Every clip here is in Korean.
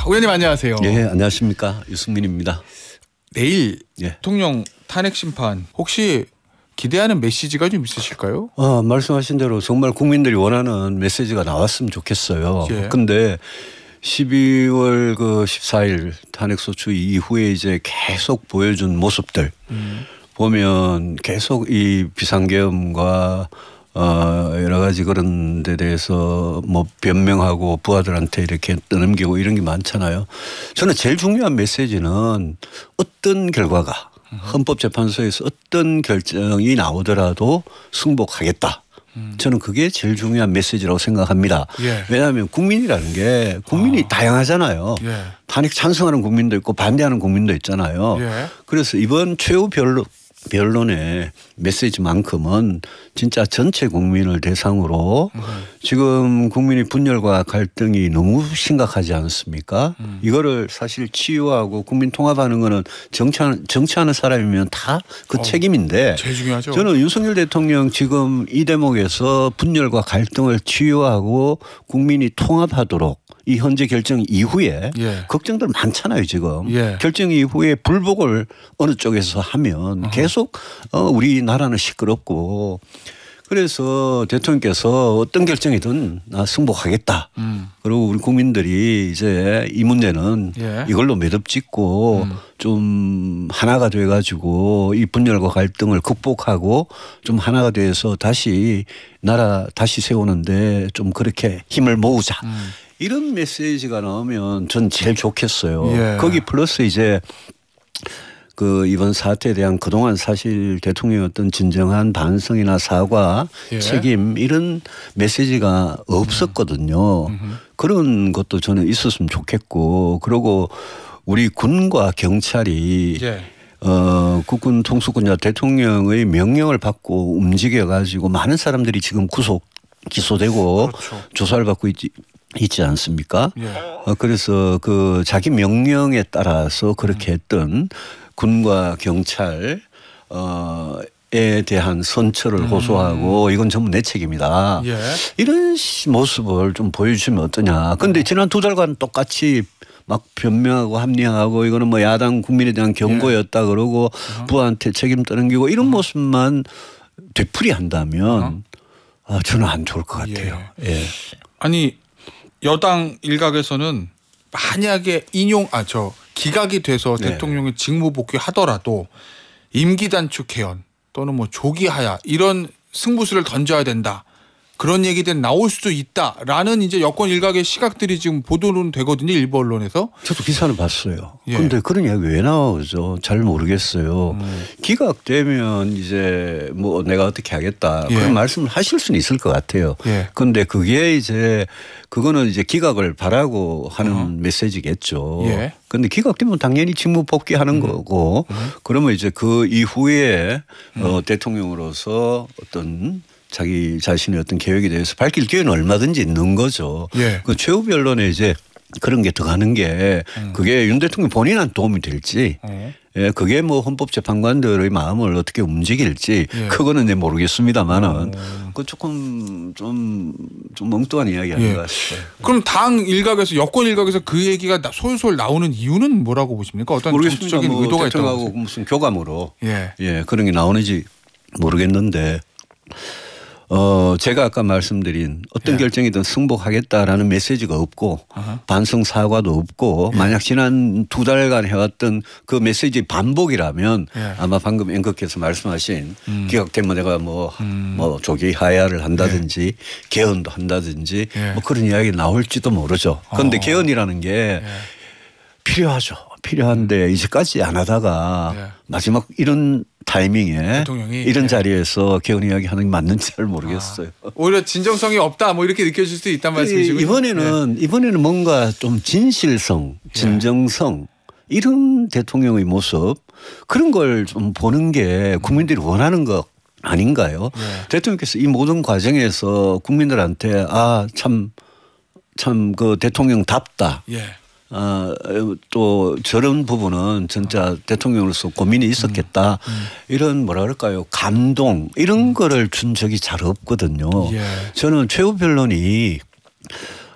의원님 안녕하세요. 예, 안녕하십니까. 유승민입니다. 내일 대통령 탄핵 심판 혹시 기대하는 메시지가 좀 있으실까요? 말씀하신 대로 정말 국민들이 원하는 메시지가 나왔으면 좋겠어요. 근데 12월 14일 탄핵소추 이후에 이제 계속 보여준 모습들 보면 계속 이 비상계엄과 여러 가지 그런 데 대해서 뭐 변명하고 부하들한테 이렇게 떠넘기고 이런 게 많잖아요. 저는 제일 중요한 메시지는 어떤 결과가 헌법재판소에서 어떤 결정이 나오더라도 승복하겠다. 저는 그게 제일 중요한 메시지라고 생각합니다. 왜냐하면 국민이라는 게 국민이 다양하잖아요. 탄핵 찬성하는 국민도 있고 반대하는 국민도 있잖아요. 그래서 이번 최후 변론의 메시지만큼은 진짜 전체 국민을 대상으로 지금 국민의 분열과 갈등이 너무 심각하지 않습니까? 이거를 사실 치유하고 국민 통합하는 거는 정치하는 사람이면 다 그 책임인데 제일 중요하죠. 저는 윤석열 대통령 지금 이 대목에서 분열과 갈등을 치유하고 국민이 통합하도록 이 현재 결정 이후에 걱정들 많잖아요 지금. 결정 이후에 불복을 어느 쪽에서 하면 계속 우리나라는 시끄럽고 그래서 대통령께서 어떤 결정이든 승복하겠다. 그리고 우리 국민들이 이제 이 문제는 이걸로 매듭짓고 좀 하나가 돼 가지고 이 분열과 갈등을 극복하고 좀 하나가 돼서 다시 나라 다시 세우는데 좀 그렇게 힘을 모으자. 이런 메시지가 나오면 전 제일 좋겠어요. 거기 플러스 이제 이번 사태에 대한 그동안 사실 대통령의 어떤 진정한 반성이나 사과, 책임 이런 메시지가 없었거든요. 그런 것도 저는 있었으면 좋겠고 그리고 우리 군과 경찰이 국군 통수권자 대통령의 명령을 받고 움직여 가지고 많은 사람들이 지금 기소되고 조사를 받고 있지 않습니까? 그래서 자기 명령에 따라서 그렇게 했던 군과 경찰 에 대한 선처를 호소하고 이건 전부 내 책임이다. 이런 모습을 좀 보여주시면 어떠냐. 그런데 지난 2달간 똑같이 막 변명하고 합리화하고 이거는 뭐 야당 국민에 대한 경고였다 그러고 부하한테 책임 떠넘기고 이런 모습만 되풀이한다면 저는 안 좋을 것 같아요. 아니 여당 일각에서는 만약에 기각이 돼서 대통령이 직무 복귀하더라도 임기 단축 개헌 또는 뭐 조기 하야 이런 승부수를 던져야 된다. 그런 얘기들이 나올 수도 있다라는 이제 여권 일각의 시각들이 지금 보도는 되거든요. 일부 언론에서. 저도 기사는 봤어요. 그런데 그런 이야기 왜 나오죠? 잘 모르겠어요. 기각되면 이제 뭐 내가 어떻게 하겠다. 그런 말씀을 하실 수는 있을 것 같아요. 그런데 그거는 이제 기각을 바라고 하는 메시지겠죠. 그런데 기각되면 당연히 직무 복귀하는 거고 그러면 이제 그 이후에 대통령으로서 어떤 자기 자신의 어떤 계획에 대해서 밝힐 기회는 얼마든지 있는 거죠. 그 최후 변론에 이제 그런 게 들어가는 게 그게 윤 대통령 본인한테 도움이 될지 그게 뭐 헌법재판관들의 마음을 어떻게 움직일지 그거는 이제 모르겠습니다만은 그 조금 좀 엉뚱한 이야기 아닌 것 같아요. 그럼 당 일각에서 여권 일각에서 그 얘기가 솔솔 나오는 이유는 뭐라고 보십니까? 어떤 정치적인 의도가 있다고 대통령하고 무슨 교감으로 그런 게 나오는지 모르겠는데 제가 아까 말씀드린 어떤 결정이든 승복하겠다라는 메시지가 없고 반성 사과도 없고 만약 지난 2달간 해왔던 그 메시지 반복이라면 아마 방금 앵커께서 말씀하신 기각되면 내가 뭐 조기 하야를 한다든지 개헌도 한다든지 뭐 그런 이야기 나올지도 모르죠. 그런데 개헌이라는 게 필요하죠. 필요한데 이제까지 안 하다가 마지막 이런 타이밍에 대통령이 이런 자리에서 개헌 이야기 하는 게 맞는지 잘 모르겠어요. 오히려 진정성이 없다 뭐 이렇게 느껴질 수도 있단 말씀이시군요. 이번에는 뭔가 좀 진실성, 진정성 이런 대통령의 모습 그런 걸 좀 보는 게 국민들이 원하는 것 아닌가요? 대통령께서 이 모든 과정에서 국민들한테 참 그 대통령답다. 또 저런 부분은 진짜 대통령으로서 고민이 있었겠다. 이런 뭐라 그럴까요? 감동 이런 거를 준 적이 잘 없거든요. 저는 최후 변론이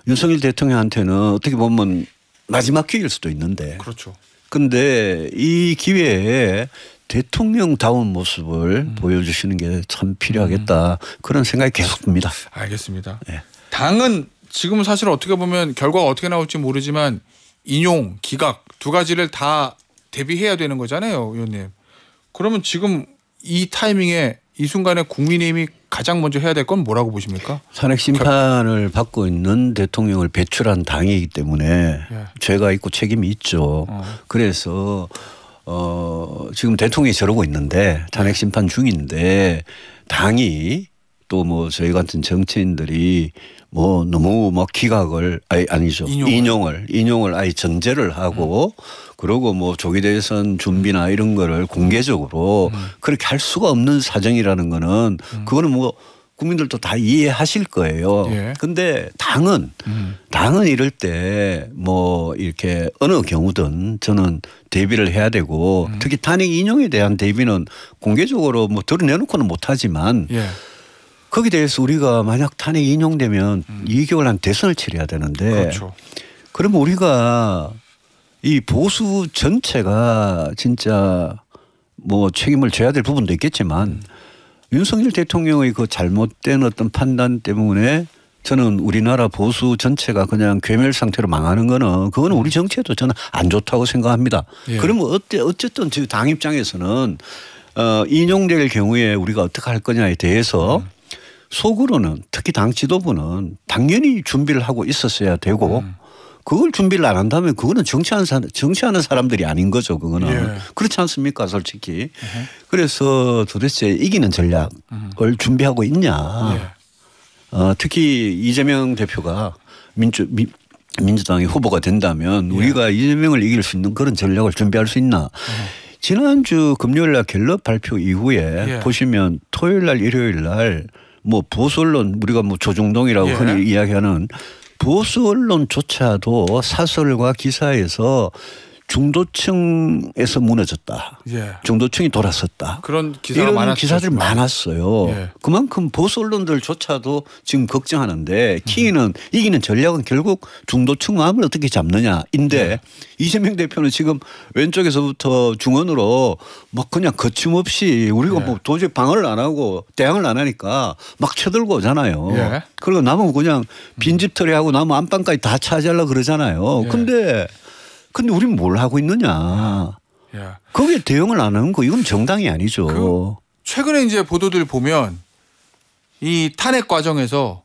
윤석열 대통령한테는 어떻게 보면 마지막 기회일 수도 있는데. 그렇죠. 근데 이 기회에 대통령다운 모습을 보여주시는 게 참 필요하겠다. 그런 생각이 계속 듭니다. 알겠습니다. 네. 당은 지금 사실 어떻게 보면 결과가 어떻게 나올지 모르지만 인용, 기각 두 가지를 다 대비해야 되는 거잖아요, 의원님. 그러면 지금 이 타이밍에 이 순간에 국민의힘이 가장 먼저 해야 될 건 뭐라고 보십니까? 탄핵 심판을 받고 있는 대통령을 배출한 당이기 때문에 죄가 있고 책임이 있죠. 그래서 지금 대통령이 저러고 있는데 탄핵 심판 중인데 당이 또 뭐 저희 같은 정치인들이 뭐 너무 뭐 기각을 아니죠 인용을 아예 전제를 하고 그러고 뭐 조기 대선 준비나 이런 거를 공개적으로 그렇게 할 수가 없는 사정이라는 거는 그거는 뭐 국민들도 다 이해하실 거예요. 그런데 당은 이럴 때 뭐 이렇게 어느 경우든 저는 대비를 해야 되고 특히 탄핵 인용에 대한 대비는 공개적으로 뭐 드러내놓고는 못하지만 거기에 대해서 우리가 만약 탄핵 인용되면 2개월 안 대선을 치러야 되는데 그렇죠. 그러면 우리가 이 보수 전체가 진짜 뭐 책임을 져야 될 부분도 있겠지만 윤석열 대통령의 그 잘못된 어떤 판단 때문에 저는 우리나라 보수 전체가 그냥 괴멸 상태로 망하는 거는 그거는 우리 정치에도 저는 안 좋다고 생각합니다. 그러면 어쨌든 당 입장에서는 인용될 경우에 우리가 어떻게 할 거냐에 대해서 속으로는 특히 당 지도부는 당연히 준비를 하고 있었어야 되고 그걸 준비를 안 한다면 그거는 정치하는 사람들이 아닌 거죠. 그거는. 그렇지 않습니까 솔직히. 그래서 도대체 이기는 전략을 준비하고 있냐. 특히 이재명 대표가 민주당의 후보가 된다면 우리가 이재명을 이길 수 있는 그런 전략을 준비할 수 있나. 지난주 금요일 날 갤럽 발표 이후에 보시면 토요일 날 일요일 날 뭐 보수 언론 우리가 뭐 조중동이라고 흔히 이야기하는 보수 언론조차도 사설과 기사에서 중도층에서 무너졌다. 중도층이 돌아섰다. 그런 기사가 이런 기사들이 많았어요. 그만큼 보수 언론들조차도 지금 걱정하는데 키는 이기는 전략은 결국 중도층 마음을 어떻게 잡느냐인데 이재명 대표는 지금 왼쪽에서부터 중원으로 막 그냥 거침없이 우리가 뭐 도저히 방어를 안 하고 대항을 안 하니까 막 쳐들고 오잖아요. 그리고 남은 그냥 빈집털이하고 남은 안방까지 다 차지하려고 그러잖아요. 근데 우리는 뭘 하고 있느냐. 거기에 대응을 안 하는 거 이건 정당이 아니죠. 최근에 이제 보도들 보면 이 탄핵 과정에서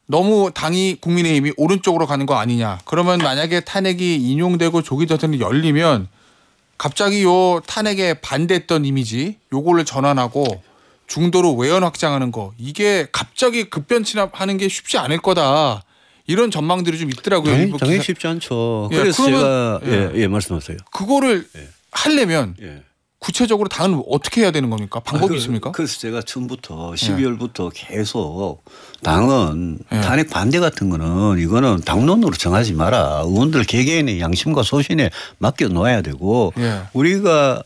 너무 당이 국민의힘이 오른쪽으로 가는 거 아니냐. 그러면 만약에 탄핵이 인용되고 조기 대선이 열리면 갑자기 요 탄핵에 반대했던 이미지 요거를 전환하고 중도로 외연 확장하는 거 이게 갑자기 급변치하는 게 쉽지 않을 거다. 이런 전망들이 좀 있더라고요. 당연히 쉽지 않죠. 그래서 제가 말씀하세요. 그거를 하려면 구체적으로 당은 어떻게 해야 되는 겁니까? 방법이 있습니까? 그래서 제가 처음부터 12월부터 계속 당은 탄핵 반대 같은 거는 이거는 당론으로 정하지 마라. 의원들 개개인의 양심과 소신에 맡겨 놓아야 되고 우리가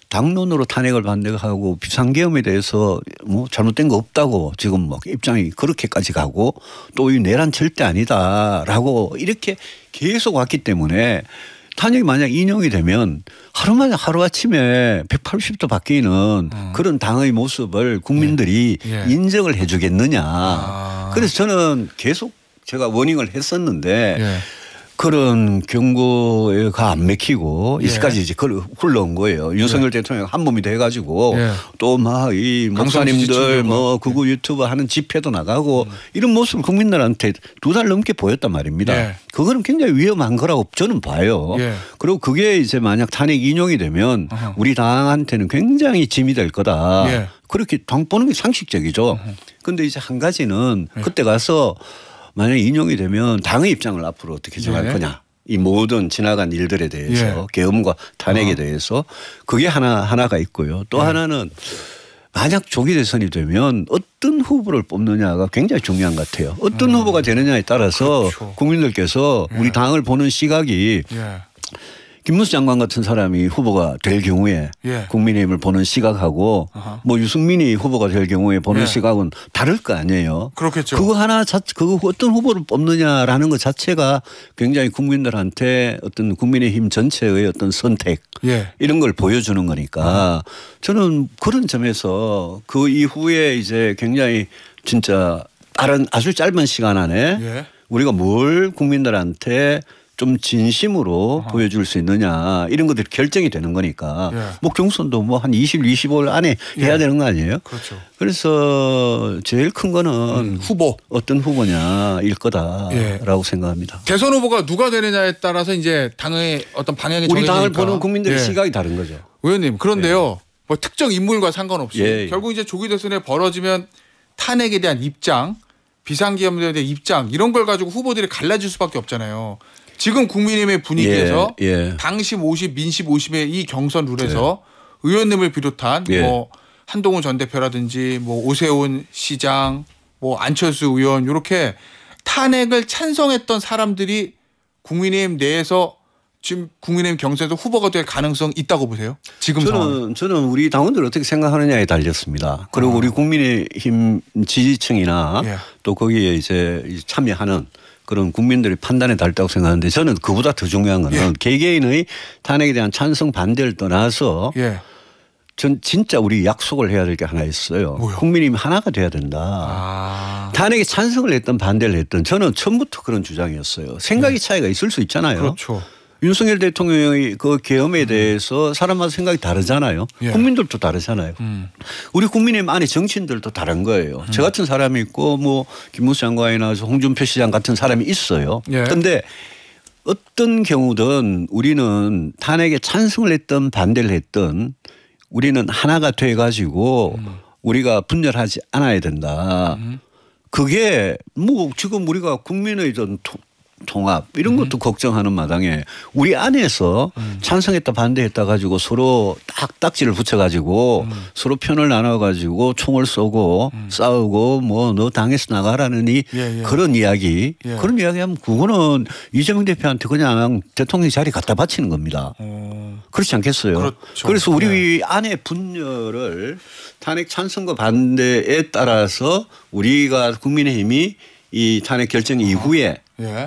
당론으로 탄핵을 반대하고 비상계엄에 대해서 뭐 잘못된 거 없다고 지금 막 입장이 그렇게까지 가고 또 이 내란 절대 아니다라고 이렇게 계속 왔기 때문에 탄핵이 만약 인용이 되면 하루아침에 180도 바뀌는 그런 당의 모습을 국민들이 인정을 해 주겠느냐. 그래서 저는 계속 제가 워닝을 했었는데 그런 경고가 안 맥히고 이제까지 이제 흘러온 거예요. 윤석열 대통령 한 몸이 돼가지고 또 막 이 목사님들 뭐 극우 유튜버 하는 집회도 나가고 이런 모습을 국민들한테 2달 넘게 보였단 말입니다. 그거는 굉장히 위험한 거라고 저는 봐요. 그리고 그게 이제 만약 탄핵 인용이 되면 우리 당한테는 굉장히 짐이 될 거다. 그렇게 당 보는 게 상식적이죠. 그런데 이제 한 가지는 그때 가서 만약 인용이 되면 당의 입장을 앞으로 어떻게 정할 거냐. 이 모든 지나간 일들에 대해서 계엄과 탄핵에 대해서 그게 하나가 있고요. 또 하나는 만약 조기 대선이 되면 어떤 후보를 뽑느냐가 굉장히 중요한 것 같아요. 어떤 후보가 되느냐에 따라서 국민들께서 우리 당을 보는 시각이 김문수 장관 같은 사람이 후보가 될 경우에 예. 국민의힘을 보는 시각하고 뭐 유승민이 후보가 될 경우에 보는 예. 시각은 다를 거 아니에요. 그렇겠죠. 그거 어떤 후보를 뽑느냐라는 것 자체가 굉장히 국민들한테 어떤 국민의힘 전체의 어떤 선택 예. 이런 걸 보여주는 거니까 저는 그런 점에서 그 이후에 이제 굉장히 진짜 빠른 아주 짧은 시간 안에 예. 우리가 뭘 국민들한테 좀 진심으로 보여줄 수 있느냐 이런 것들이 결정이 되는 거니까 예. 뭐 경선도 뭐 한 25일 안에 해야 예. 되는 거 아니에요? 그렇죠. 그래서 제일 큰 거는 후보 어떤 후보냐일 거다라고 예. 생각합니다. 대선 후보가 누가 되느냐에 따라서 이제 당의 어떤 방향이 우리 정해지니까. 당을 보는 국민들의 예. 시각이 다른 거죠. 의원님 그런데요. 뭐 특정 인물과 상관없이 예. 결국 이제 조기 대선에 벌어지면 탄핵에 대한 입장, 비상기업에 대한 입장 이런 걸 가지고 후보들이 갈라질 수밖에 없잖아요. 지금 국민의힘의 분위기에서 당심 50, 민심 50의 이 경선 룰에서 의원님을 비롯한 뭐 한동훈 전 대표라든지 뭐 오세훈 시장, 뭐 안철수 의원 이렇게 탄핵을 찬성했던 사람들이 국민의힘 내에서 지금 국민의힘 경선에서 후보가 될 가능성 있다고 보세요? 지금 저는 우리 당원들 어떻게 생각하느냐에 달렸습니다. 그리고 우리 국민의힘 지지층이나 또 거기에 이제 참여하는 그런 국민들의 판단에 달다고 생각하는데 저는 그보다 더 중요한 거는 개개인의 탄핵에 대한 찬성 반대를 떠나서 전 진짜 우리 약속을 해야 될 게 하나 있어요. 뭐요? 국민의힘 하나가 돼야 된다. 탄핵에 찬성을 했든 반대를 했든 저는 처음부터 그런 주장이었어요. 생각의 차이가 있을 수 있잖아요. 그렇죠. 윤석열 대통령의 그 계엄에 대해서 사람마다 생각이 다르잖아요. 국민들도 다르잖아요. 우리 국민의힘 안에 정치인들도 다른 거예요. 저 같은 사람이 있고 뭐 김문수 장관이나 홍준표 시장 같은 사람이 있어요. 그런데 어떤 경우든 우리는 탄핵에 찬성을 했든 반대를 했든 우리는 하나가 돼 가지고 우리가 분열하지 않아야 된다. 그게 뭐 지금 우리가 국민의 전 통합 이런 것도 걱정하는 마당에 우리 안에서 찬성했다 반대했다 가지고 서로 딱지를 붙여가지고 서로 편을 나눠가지고 총을 쏘고 싸우고 뭐 너 당에서 나가라는 그런 이야기 그런 이야기하면 그거는 이재명 대표한테 그냥 대통령 자리 갖다 바치는 겁니다. 그렇지 않겠어요? 그렇죠. 그래서 우리 안에 분열을 탄핵 찬성과 반대에 따라서 우리가 국민의힘이 이 탄핵 결정 이후에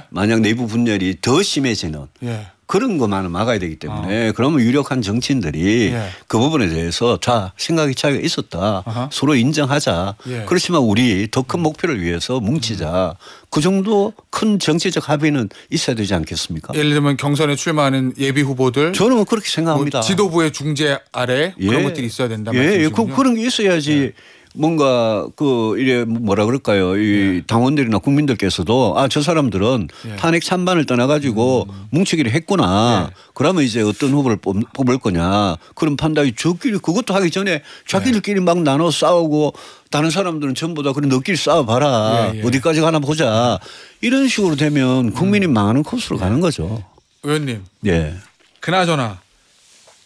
만약 내부 분열이 더 심해지는 그런 것만은 막아야 되기 때문에 그러면 유력한 정치인들이 그 부분에 대해서 자 생각의 차이가 있었다. 서로 인정하자. 그렇지만 우리 더 큰 목표를 위해서 뭉치자. 그 정도 큰 정치적 합의는 있어야 되지 않겠습니까? 예를 들면 경선에 출마하는 예비 후보들. 저는 그렇게 생각합니다. 뭐 지도부의 중재 아래 그런 것들이 있어야 된다. 그런 게 있어야지. 뭔가 이래 뭐라 그럴까요? 이 당원들이나 국민들께서도 저 사람들은 탄핵 찬반을 떠나가지고 뭉치기를 했구나. 그러면 이제 어떤 후보를 뽑을 거냐. 그런 판단이 저끼리 그것도 하기 전에 자기들끼리 막 나눠 싸우고 다른 사람들은 전부 다 그런 너끼리 싸워봐라. 어디까지 가나 보자. 이런 식으로 되면 국민이 망하는 코스로 가는 거죠. 의원님. 그나저나.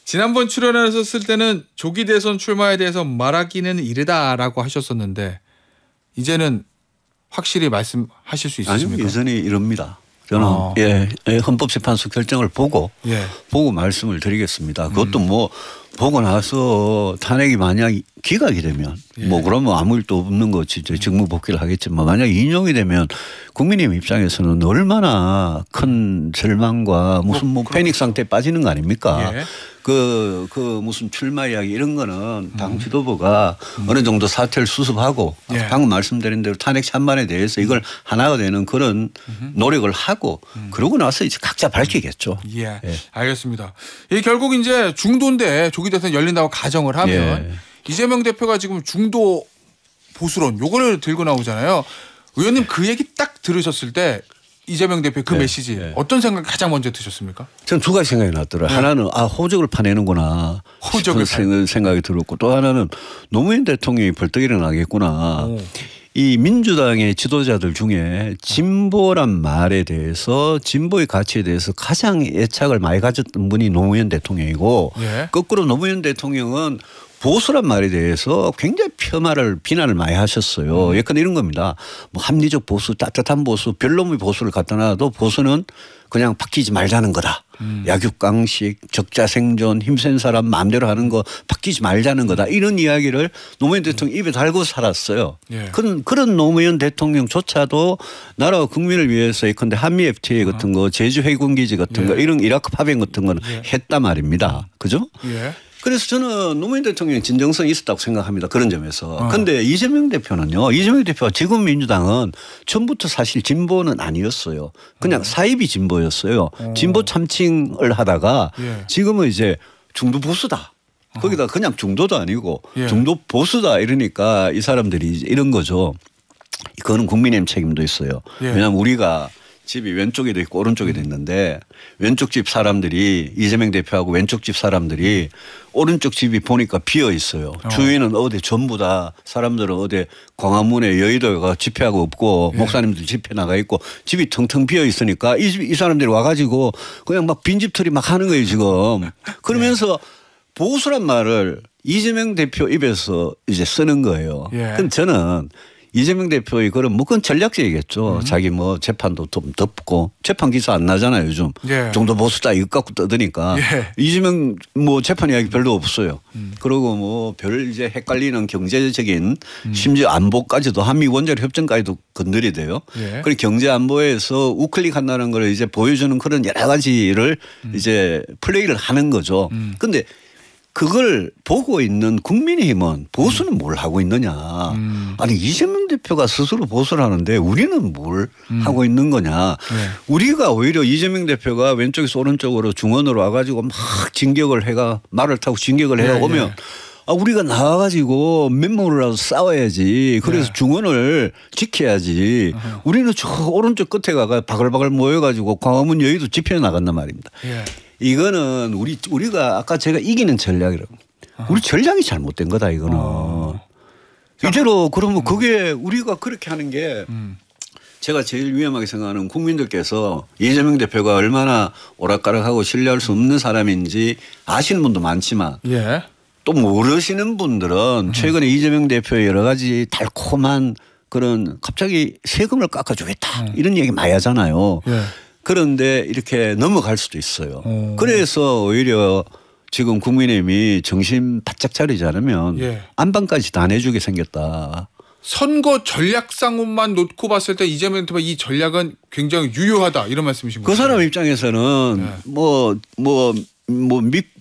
지난번 출연하셨을 때는 조기 대선 출마에 대해서 말하기는 이르다라고 하셨었는데 이제는 확실히 말씀하실 수 있으십니까? 아니요. 여전히 이럽니다. 저는 헌법재판소 결정을 보고 말씀을 드리겠습니다. 그것도 뭐 보고 나서 탄핵이 만약 기각이 되면 뭐 그러면 아무 일도 없는 거지 직무복귀를 하겠지만 만약 인용이 되면 국민의힘 입장에서는 얼마나 큰 절망과 무슨 뭐 패닉 상태에 빠지는 거 아닙니까? 그 무슨 출마 이야기 이런 거는 당 지도부가 어느 정도 사태를 수습하고 방금 말씀드린 대로 탄핵 찬반에 대해서 이걸 하나가 되는 그런 노력을 하고 그러고 나서 이제 각자 밝히겠죠. 알겠습니다. 이 결국 이제 중도인데 조기 대선 열린다고 가정을 하면 이재명 대표가 지금 중도 보수론 요거를 들고 나오잖아요. 의원님 그 얘기 딱 들으셨을 때 이재명 대표의 그 메시지 어떤 생각 가장 먼저 드셨습니까? 전 두 가지 생각이 났더라고요. 하나는 호적을 파내는구나 싶은 생각이 들었고 또 하나는 노무현 대통령이 벌떡 일어나겠구나. 이 민주당의 지도자들 중에 진보란 말에 대해서 진보의 가치에 대해서 가장 애착을 많이 가졌던 분이 노무현 대통령이고 거꾸로 노무현 대통령은 보수란 말에 대해서 굉장히 폄하를 비난을 많이 하셨어요. 예컨대 이런 겁니다. 뭐 합리적 보수, 따뜻한 보수, 별놈의 보수를 갖다 놔도 보수는 그냥 바뀌지 말자는 거다. 약육강식, 적자생존, 힘센 사람 마음대로 하는 거 바뀌지 말자는 거다. 이런 이야기를 노무현 대통령 입에 달고 살았어요. 예. 그런 노무현 대통령조차도 나라와 국민을 위해서 예컨대 한미 FTA 같은 거, 제주 해군기지 같은 거, 이런 이라크 파병 같은 거는 했단 말입니다. 그죠? 예. 그래서 저는 노무현 대통령의 진정성이 있었다고 생각합니다. 그런 점에서. 그런데 이재명 대표는요. 이재명 대표가 지금 민주당은 처음부터 사실 진보는 아니었어요. 그냥 사입이 진보였어요. 진보 참칭을 하다가 지금은 이제 중도 보수다. 거기다 그냥 중도도 아니고 중도 보수다 이러니까 이 사람들이 이제 이런 거죠. 그거는 국민의힘 책임도 있어요. 왜냐하면 우리가 집이 왼쪽에도 있고 오른쪽에도 있는데 왼쪽 집 사람들이 이재명 대표하고 왼쪽 집 사람들이 오른쪽 집이 보니까 비어 있어요. 주위는 어디 전부 다 사람들은 어디 광화문에 여의도가 집회하고 없고 목사님들 집회 나가 있고 집이 텅텅 비어 있으니까 이 사람들이 와가지고 그냥 막 빈집털이 막 하는 거예요 지금. 그러면서 보수란 말을 이재명 대표 입에서 이제 쓰는 거예요. 그럼 저는 이재명 대표의 그런 뭐 그건 전략적이겠죠. 자기 뭐 재판도 좀 덮고 재판 기사 안 나잖아요 요즘. 정도 보수다 이거 갖고 떠드니까. 이재명 뭐 재판 이야기 별로 없어요. 그리고 뭐 별 이제 헷갈리는 경제적인 심지어 안보까지도 한미 원자력 협정까지도 건드리대요. 그리고 경제 안보에서 우클릭 한다는 걸 이제 보여주는 그런 여러 가지를 이제 플레이를 하는 거죠. 그런데 그걸 보고 있는 국민의힘은 보수는 뭘 하고 있느냐. 아니 이재명 대표가 스스로 보수를 하는데 우리는 뭘 하고 있는 거냐. 우리가 오히려 이재명 대표가 왼쪽에서 오른쪽으로 중원으로 와가지고 막 진격을 해가 말을 타고 진격을 해가 오면 우리가 나와가지고 맨몸으로라도 싸워야지. 그래서 중원을 지켜야지. 우리는 저 오른쪽 끝에 가가 바글바글 모여가지고 광화문 여의도 집회에 나간단 말입니다. 이거는 우리가 아까 제가 이기는 전략이라고. 우리 전략이 잘못된 거다 이거는. 이대로 그러면 그게 우리가 그렇게 하는 게 제가 제일 위험하게 생각하는 국민들께서 이재명 대표가 얼마나 오락가락하고 신뢰할 수 없는 사람인지 아시는 분도 많지만 또 모르시는 분들은 최근에 이재명 대표의 여러 가지 달콤한 그런 갑자기 세금을 깎아주겠다 이런 얘기 많이 하잖아요. 그런데 이렇게 넘어갈 수도 있어요. 그래서 오히려 지금 국민의힘이 정신 바짝 차리지 않으면 안방까지 다 내주게 생겼다. 선거 전략상으로만 놓고 봤을 때 이재명 대표 이 전략은 굉장히 유효하다 이런 말씀이신 거죠. 그 사람 입장에서는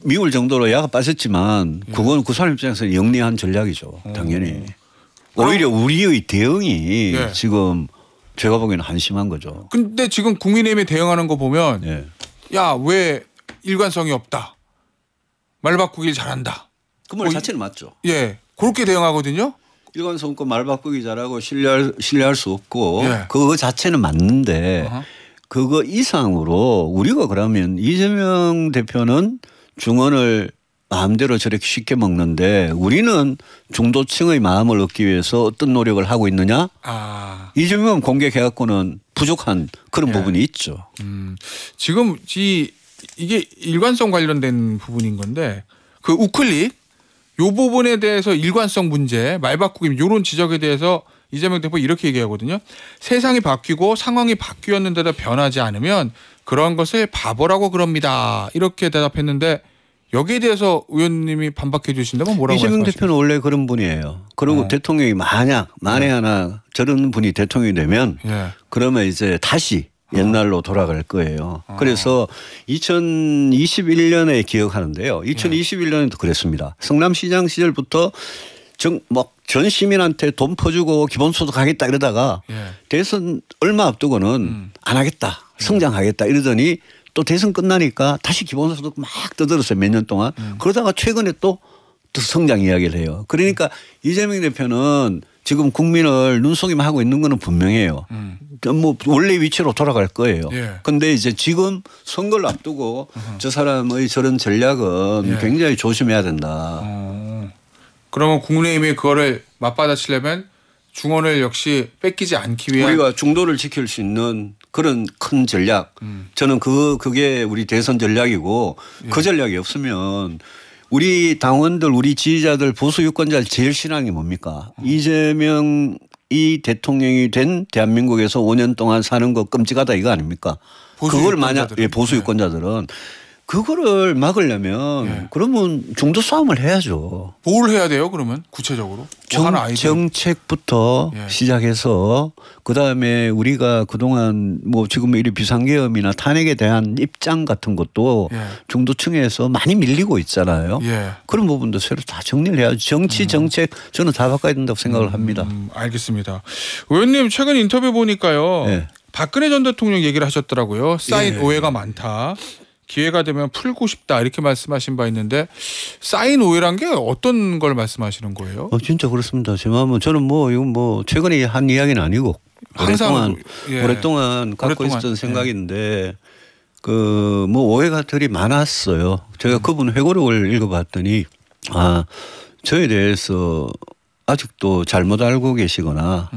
미울 정도로 야가 빠졌지만 그건 그 사람 입장에서는 영리한 전략이죠. 당연히. 오히려 우리의 대응이 지금 제가 보기에는 한심한 거죠. 근데 지금 국민의힘이 대응하는 거 보면 야, 왜 일관성이 없다. 말 바꾸길 잘한다. 그 말 자체는 맞죠. 그렇게 대응하거든요. 일관성 없고 말 바꾸기 잘하고 신뢰할 수 없고 그거 자체는 맞는데 그거 이상으로 우리가 그러면 이재명 대표는 중원을 마음대로 저렇게 쉽게 먹는데 우리는 중도층의 마음을 얻기 위해서 어떤 노력을 하고 있느냐? 이재명 공격해갖고는 부족한 그런 부분이 있죠. 지금 이게 일관성 관련된 부분인 건데 그 우클릭 요 부분에 대해서 일관성 문제 말 바꾸기 이런 지적에 대해서 이재명 대표 이렇게 얘기하거든요. 세상이 바뀌고 상황이 바뀌었는데도 변하지 않으면 그런 것을 바보라고 그럽니다. 이렇게 대답했는데 여기에 대해서 의원님이 반박해 주신다면 뭐라고 말씀하십니까? 이재명 대표는 원래 그런 분이에요. 그리고 대통령이 만에 하나 저런 분이 대통령이 되면 그러면 이제 다시 옛날로 돌아갈 거예요. 그래서 2021년에 기억하는데요. 2021년에도 그랬습니다. 성남시장 시절부터 전 시민한테 돈 퍼주고 기본소득 하겠다 이러다가 대선 얼마 앞두고는 안 하겠다. 성장하겠다 이러더니 또 대선 끝나니까 다시 기본소득 막 떠들었어요. 몇 년 동안. 그러다가 최근에 또 성장 이야기를 해요. 그러니까 이재명 대표는 지금 국민을 눈속임 하고 있는 거는 분명해요. 뭐 원래 위치로 돌아갈 거예요. 그런데 이제 지금 선거를 앞두고 저 사람의 저런 전략은 굉장히 조심해야 된다. 그러면 국민의힘이 그거를 맞받아치려면 중원을 역시 뺏기지 않기 위한 우리가 중도를 지킬 수 있는 그런 큰 전략. 저는 그게 우리 대선 전략이고 그 전략이 없으면 우리 당원들 우리 지지자들 보수 유권자들 제일 신앙이 뭡니까? 이재명 이 대통령이 된 대한민국에서 5년 동안 사는 거 끔찍하다 이거 아닙니까? 그걸 만약 보수 유권자들은 그거를 막으려면 그러면 중도 싸움을 해야죠. 뭘 해야 돼요 그러면 구체적으로? 정책부터 시작해서 그다음에 우리가 그동안 뭐 지금 이런 비상계엄이나 탄핵에 대한 입장 같은 것도 중도층에서 많이 밀리고 있잖아요. 그런 부분도 새로 다 정리를 해야죠. 정치 정책 저는 다 바꿔야 된다고 생각을 합니다. 알겠습니다. 의원님 최근 인터뷰 보니까요. 박근혜 전 대통령 얘기를 하셨더라고요. 쌓인 오해가 많다. 기회가 되면 풀고 싶다 이렇게 말씀하신 바 있는데 쌓인 오해란 게 어떤 걸 말씀하시는 거예요? 진짜 그렇습니다. 제 마음은 저는 뭐 이건 뭐 최근에 한 이야기는 아니고 오랫동안 갖고 있었던 생각인데 그 뭐 오해가들이 많았어요. 제가 그분 회고록을 읽어봤더니 저에 대해서 아직도 잘못 알고 계시거나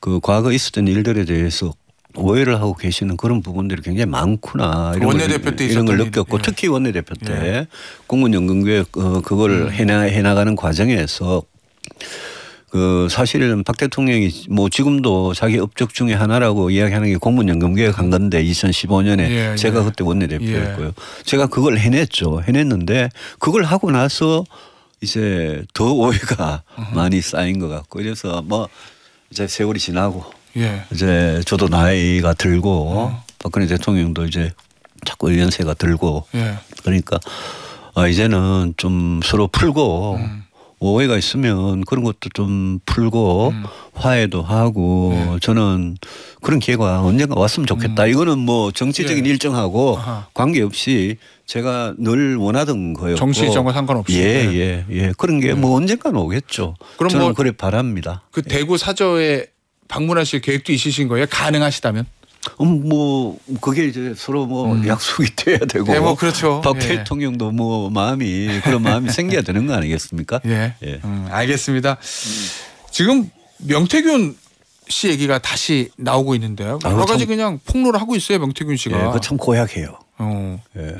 그 과거 있었던 일들에 대해서 오해를 하고 계시는 그런 부분들이 굉장히 많구나 이런 걸 느꼈고 특히 원내대표 때 공무원연금개혁 그걸 해나가는 과정에서 그 사실은 박 대통령이 뭐 지금도 자기 업적 중에 하나라고 이야기하는 게 공무원연금개혁 한 건데 2015년에 제가 그때 원내대표였고요. 제가 그걸 해냈는데 그걸 하고 나서 이제 더 오해가 많이 쌓인 것 같고 이래서 뭐 이제 세월이 지나고 이제 저도 나이가 들고 박근혜 대통령도 이제 자꾸 연세가 들고 그러니까 이제는 좀 서로 풀고 오해가 있으면 그런 것도 좀 풀고 화해도 하고 저는 그런 기회가 언젠가 왔으면 좋겠다. 이거는 뭐 정치적인 일정하고 관계없이 제가 늘 원하던 거였고 정치 일정과 상관없이 그런 게 뭐 언젠가는 오겠죠. 그럼 저는 뭐 그래 바랍니다. 그 대구 사저에 방문하실 계획도 있으신 거예요? 가능하시다면? 뭐 그게 이제 서로 뭐 약속이 돼야 되고 뭐 그렇죠. 박 대통령도 뭐 그런 마음이 생겨야 되는 거 아니겠습니까? 알겠습니다. 지금 명태균 씨 얘기가 다시 나오고 있는데요. 여러 가지 그냥 폭로를 하고 있어요. 명태균 씨가. 그거 참 고약해요.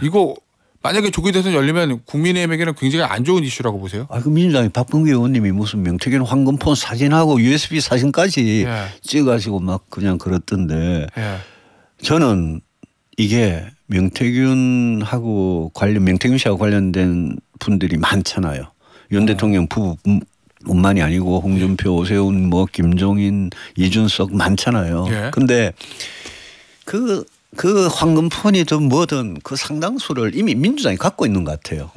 이거 만약에 조기 대선 열리면 국민의힘에게는 굉장히 안 좋은 이슈라고 보세요? 그 민주당의 박범계 의원님이 무슨 명태균 황금폰 사진하고 USB 사진까지 찍어가지고 막 그냥 그랬던데 저는 이게 명태균 씨하고 관련된 분들이 많잖아요. 윤 대통령 부부뿐만이 아니고 홍준표, 오세훈, 뭐 김종인, 이준석 많잖아요. 근데 그 황금폰이든 뭐든 그 상당수를 이미 민주당이 갖고 있는 것 같아요.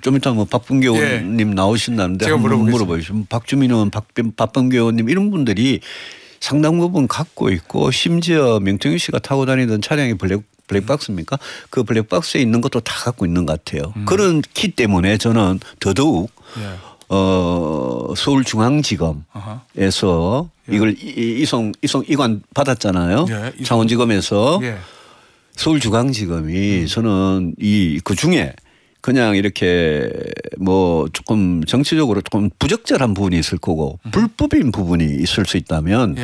좀 이따 뭐 박범계 의원님 나오신다는데 한번 물어보시면 박주민 의원, 박범계 의원님 이런 분들이 상당 부분 갖고 있고 심지어 명태균 씨가 타고 다니던 차량이 블랙박스입니까? 그 블랙박스에 있는 것도 다 갖고 있는 것 같아요. 그렇기 때문에 저는 더더욱 서울중앙지검에서 이걸 이관 받았잖아요. 창원지검에서 서울중앙지검이 저는 그 중에 그냥 이렇게 뭐 조금 정치적으로 조금 부적절한 부분이 있을 거고 불법인 부분이 있을 수 있다면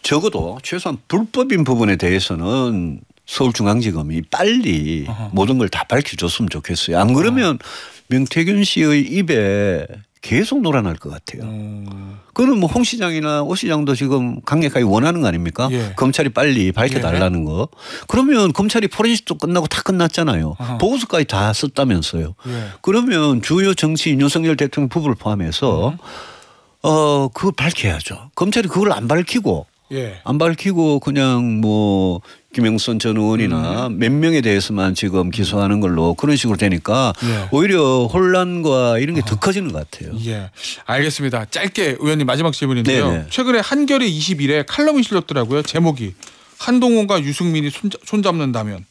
적어도 최소한 불법인 부분에 대해서는 서울중앙지검이 빨리 모든 걸 다 밝혀줬으면 좋겠어요. 안 그러면 명태균 씨의 입에 계속 놀아날 것 같아요. 그거는 뭐 홍 시장이나 오 시장도 지금 강력하게 원하는 거 아닙니까? 검찰이 빨리 밝혀달라는 거. 그러면 검찰이 포렌식도 끝나고 다 끝났잖아요. 보고서까지 다 썼다면서요. 그러면 주요 정치인 윤석열 대통령 부부를 포함해서 그걸 밝혀야죠. 검찰이 그걸 안 밝히고 그냥 뭐 김영선 전 의원이나 몇 명에 대해서만 지금 기소하는 걸로 그런 식으로 되니까 오히려 혼란과 이런 게 더 커지는 것 같아요. 알겠습니다. 짧게 의원님 마지막 질문인데요. 최근에 한겨레 21에 칼럼이 실렸더라고요. 제목이 한동훈과 유승민이 손잡는다면.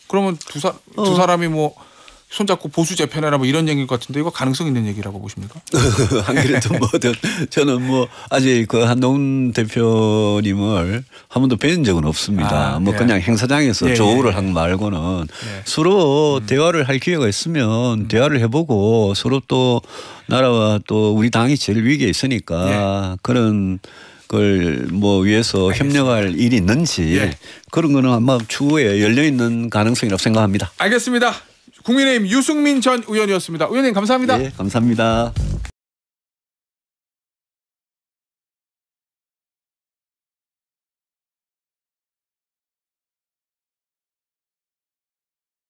그러면 두 사람이 뭐 손잡고 보수 재편해라 뭐 이런 얘기일 것 같은데 이거 가능성 있는 얘기라고 보십니까? 안 그래도 뭐든 저는 뭐 아직 그 한동훈 대표님을 한 번도 뵌 적은 없습니다. 그냥 행사장에서 조우를 한 말고는 서로 대화를 할 기회가 있으면 대화를 해보고 서로 또 나라와 또 우리 당이 제일 위기에 있으니까 그런 걸 뭐 위해서 협력할 일이 있는지 그런 거는 아마 추후에 열려 있는 가능성이라고 생각합니다. 알겠습니다. 국민의힘 유승민 전 의원이었습니다. 의원님 감사합니다. 네, 감사합니다.